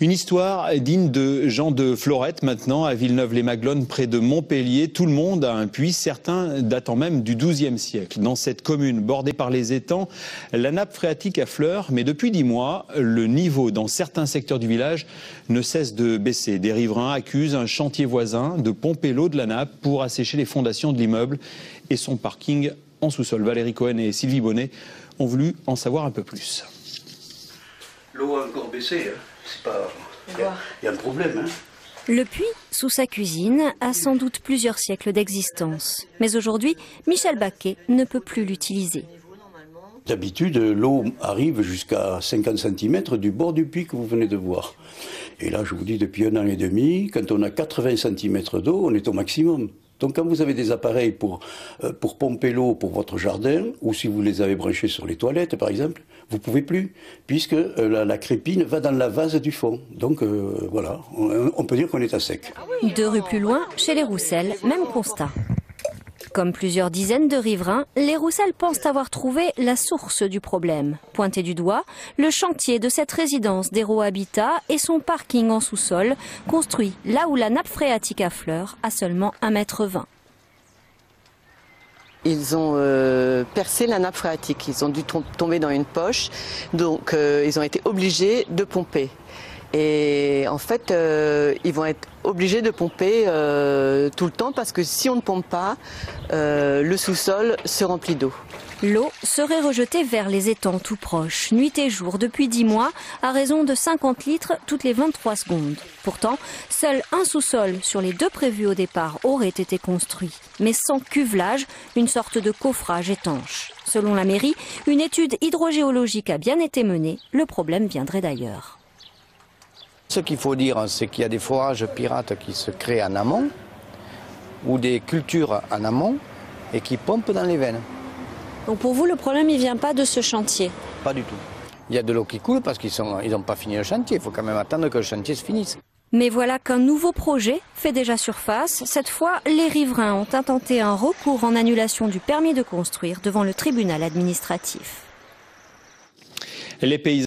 Une histoire digne de Jean de Florette maintenant, à Villeneuve-les-Maglones, près de Montpellier. Tout le monde a un puits, certains datant même du XIIe siècle. Dans cette commune bordée par les étangs, la nappe phréatique affleure, mais depuis 10 mois, le niveau dans certains secteurs du village ne cesse de baisser. Des riverains accusent un chantier voisin de pomper l'eau de la nappe pour assécher les fondations de l'immeuble et son parking en sous-sol. Valérie Cohen et Sylvie Bonnet ont voulu en savoir un peu plus. L'eau a encore baissé, hein. C'est pas... Il y a un problème. Hein. Le puits, sous sa cuisine, a sans doute plusieurs siècles d'existence. Mais aujourd'hui, Michel Baquet ne peut plus l'utiliser. D'habitude, l'eau arrive jusqu'à 50 cm du bord du puits que vous venez de voir. Et là, je vous dis, depuis 1 an et demi, quand on a 80 cm d'eau, on est au maximum. Donc quand vous avez des appareils pour pomper l'eau pour votre jardin, ou si vous les avez branchés sur les toilettes par exemple, vous ne pouvez plus, puisque la crépine va dans la vase du fond. Donc voilà, on peut dire qu'on est à sec. 2 rues plus loin, chez les Roussel, même constat. Comme plusieurs dizaines de riverains, les Roussel pensent avoir trouvé la source du problème. Pointé du doigt, le chantier de cette résidence d'Hérault Habitat et son parking en sous-sol, construit là où la nappe phréatique affleure à seulement 1,20 m. Ils ont percé la nappe phréatique, ils ont dû tomber dans une poche, donc ils ont été obligés de pomper. Et en fait, ils vont être obligés de pomper tout le temps parce que si on ne pompe pas, le sous-sol se remplit d'eau. L'eau serait rejetée vers les étangs tout proches, nuit et jour, depuis 10 mois, à raison de 50 litres toutes les 23 secondes. Pourtant, seul un sous-sol sur les 2 prévus au départ aurait été construit, mais sans cuvelage, une sorte de coffrage étanche. Selon la mairie, une étude hydrogéologique a bien été menée, le problème viendrait d'ailleurs. Ce qu'il faut dire, c'est qu'il y a des forages pirates qui se créent en amont, ou des cultures en amont, et qui pompent dans les veines. Donc pour vous, le problème, il ne vient pas de ce chantier? Pas du tout. Il y a de l'eau qui coule parce qu'ils n'ont pas fini le chantier. Il faut quand même attendre que le chantier se finisse. Mais voilà qu'un nouveau projet fait déjà surface. Cette fois, les riverains ont intenté un recours en annulation du permis de construire devant le tribunal administratif. Les paysans